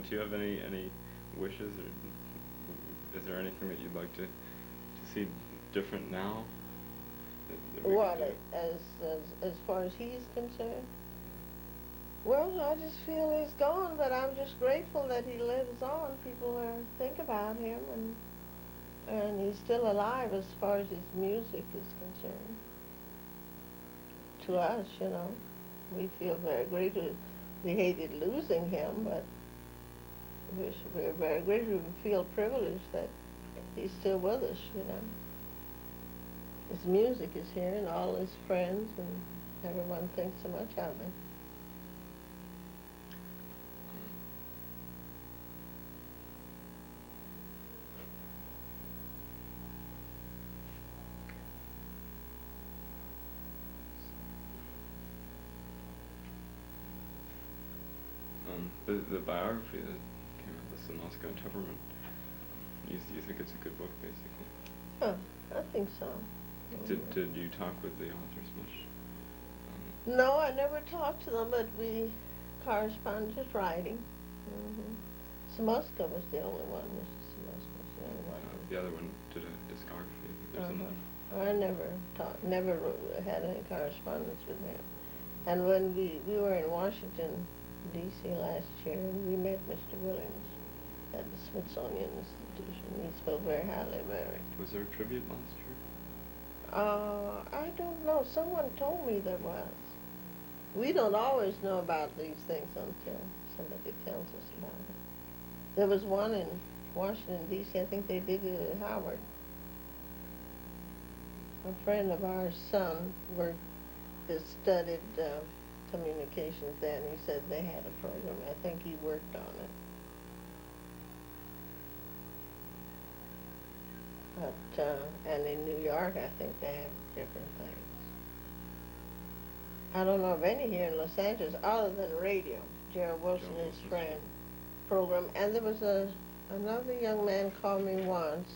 Do you have any wishes, or is there anything that you'd like to see different now that we could What, do? as far as he's concerned? Well, I just feel he's gone, but I'm just grateful that he lives on. People think about him, and he's still alive as far as his music is concerned. To us, we feel very grateful. We hated losing him, but we're very grateful. We feel privileged that he's still with us. His music is here, and all his friends, and everyone thinks so much of him. The biography that came out, the Moscow Temperament. You think it's a good book, basically? Huh, I think so. Did you talk with the authors much? No, I never talked to them, but we corresponded just writing. Samoska was the only one. Mrs. Samoska was the only one. The other one did a discography. There's I never had any correspondence with him. And when we were in Washington, D.C. last year, and we met Mr. Williams at the Smithsonian Institution. He spoke very highly of Eric. Was there a tribute last year? I don't know. Someone told me there was. We don't always know about these things until somebody tells us about it. There was one in Washington, D.C. I think they did it at Howard. A friend of our son studied communications there, and he said they had a program. I think he worked on it. But, and in New York, I think they have different things. I don't know of any here in Los Angeles other than radio. Gerald Wilson, his friend, program. And there was another young man called me once.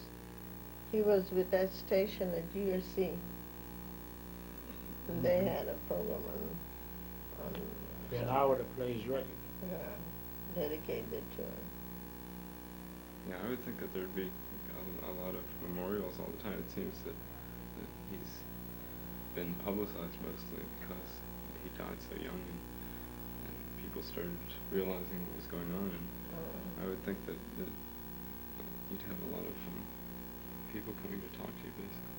He was with that station at USC. And they had a program on Ben Howard plays record. dedicated to him. Yeah, I would think that there'd be a lot of memorials all the time. It seems that he's been publicized mostly because he died so young, and people started realizing what was going on, and I would think that you'd have a lot of people coming to talk to you, basically.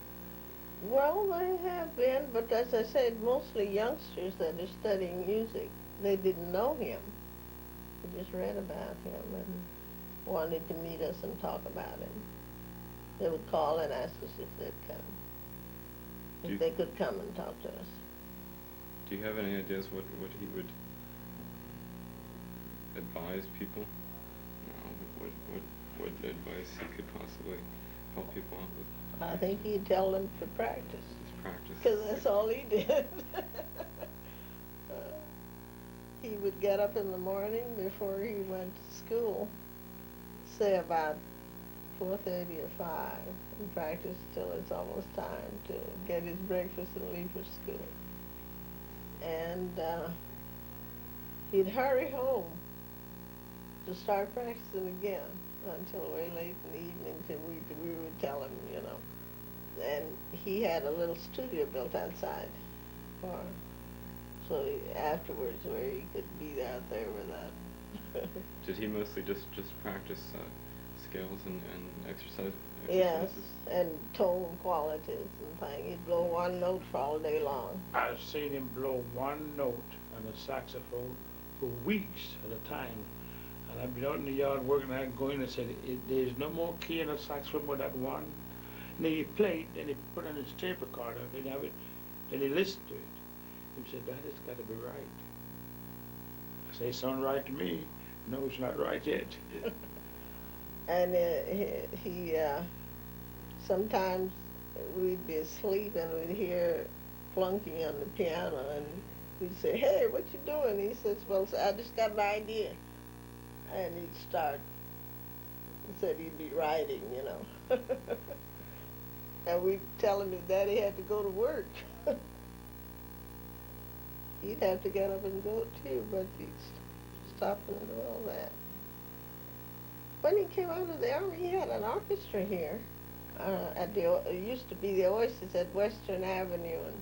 Well, they have been, but as I said, mostly youngsters that are studying music. They didn't know him. They just read about him and wanted to meet us and talk about him. They would call and ask us if they'd come, if they could come and talk to us. Do you have any ideas what he would advise people? What advice he could possibly help people out with? I think he'd tell them to practice. Just practice. Because that's all he did. He would get up in the morning before he went to school, say about 4:30 or 5, and practice till it's almost time to get his breakfast and leave for school. And he'd hurry home to start practicing again until way late in the evening till we would tell him, And he had a little studio built outside so afterwards where he could be out there without. Did he mostly just practice scales and exercises? Yes, and tone qualities and things. He'd blow one note for all day long. I've seen him blow one note on a saxophone for weeks at a time. And I'd be out in the yard working, and I'd go in and say, there's no more key in a saxophone but that one. And then he played, and he put on his tape recorder, and he'd have it, then he listened to it. He said, that has got to be right. I say, it sounds right to me. No, it's not right yet. And he sometimes we'd be asleep and we'd hear plunking on the piano, and we'd say, hey, what you doing? He says, well, I just got an idea. And he'd start. He said he'd be writing, And we'd tell him his daddy had to go to work. He'd have to get up and go too, but he'd stop and do all that. when he came out of the army, he had an orchestra here. It used to be the Oasis at Western Avenue, and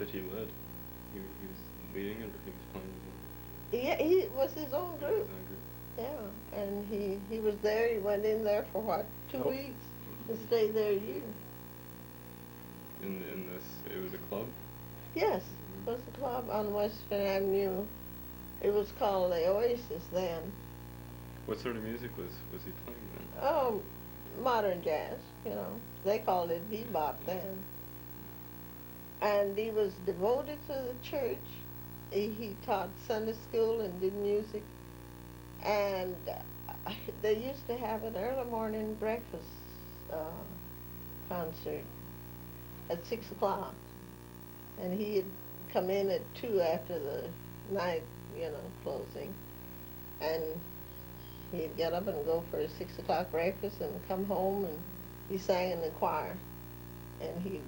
That he led. He was leading it, or he was playing he was his own with group. his own group. Yeah, and he was there. He went in there for what, 2 weeks, and stayed there a year. In this, it was a club. Yes, it was a club on Western Avenue. It was called the Oasis then. What sort of music was he playing then? Oh, modern jazz, you know. They called it bebop then. And he was devoted to the church. He taught Sunday school and did music. And they used to have an early morning breakfast concert at 6 o'clock. And he'd come in at 2 after the night, closing. And he'd get up and go for a 6 o'clock breakfast and come home, and he sang in the choir. And he'd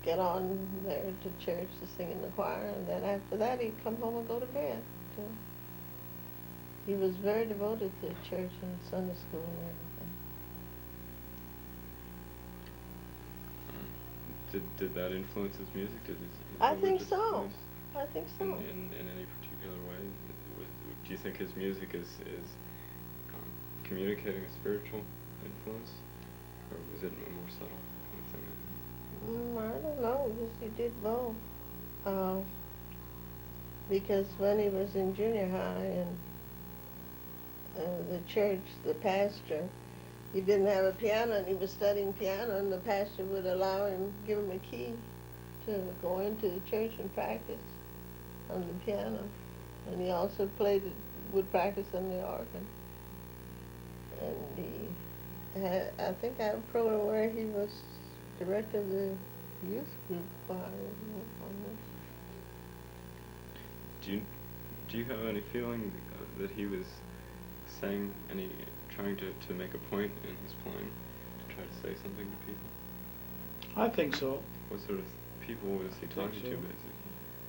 get on there to church to sing in the choir, and then after that he'd come home and go to bed. So he was very devoted to church and Sunday school and everything. Did that influence his music? Did his I think religious so. beliefs I think so. In any particular way? Do you think his music is communicating a spiritual influence, or was it a more subtle kind of thing? I don't know, because he did both. Because when he was in junior high and the church, the pastor, he didn't have a piano and he was studying piano, and the pastor would allow him, give him a key to go into the church and practice on the piano. And he also would practice on the organ. And he had, I think I have a program where he was director of the youth group choir on this. Do you have any feeling that he was trying to make a point in his playing, to try to say something to people? I think so. What sort of people was he talking to, basically?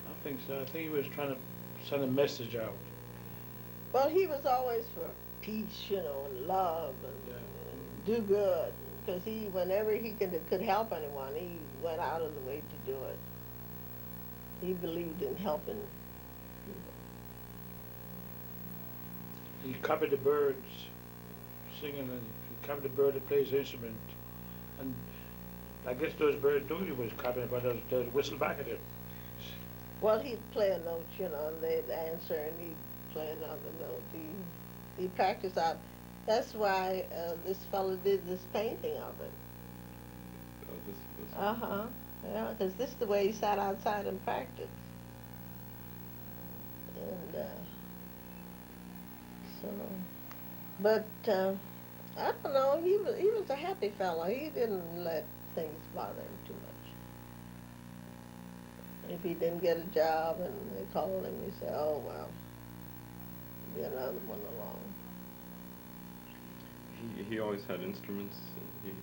I think so. I think he was trying to send a message out. Well, he was always for peace, and love, and do good. Because whenever he could help anyone, he went out of the way to do it. He believed in helping people. He copied the birds singing, and he copied the bird that plays the instrument. And I guess those birds knew he was copying, but they'd whistle back at him. Well, he'd play a note, and they'd answer, and he'd play another note. He practiced out. That's why this fellow did this painting of it. Oh, this. Uh-huh. Yeah, because this is the way he sat outside and practiced. And but I don't know. He was a happy fellow. He didn't let things bother him too much. If he didn't get a job and they called him, he said, "Oh well, be another one along." He always had instruments.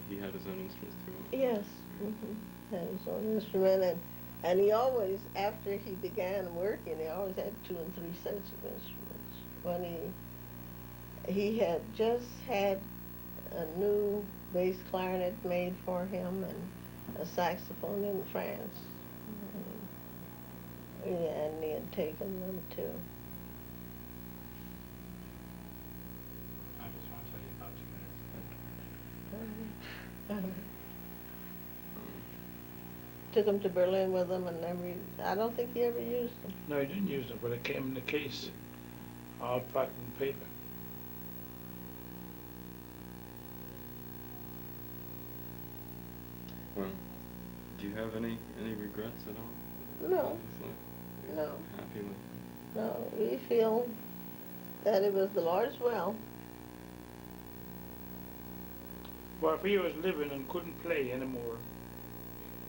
He had his own instruments too. Yes. Had his own instrument, and he always, after he began working, he always had 2 and 3 sets of instruments. When he had just had a new bass clarinet made for him and a saxophone in France, and he had taken them too. I just want to tell you about 2 minutes. Took them to Berlin with him, and I don't think he ever used them. No, he didn't use them, but it came in the case, all packed in paper. Well, do you have any regrets at all? No. No. Happy with? No, we feel that it was the Lord's will. Well, if he was living and couldn't play anymore,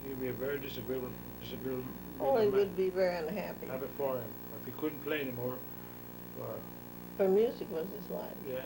he'd be a very disagreeable Oh, he man. would be very unhappy. Happy for him. If he couldn't play anymore, well, For music was his life. yeah.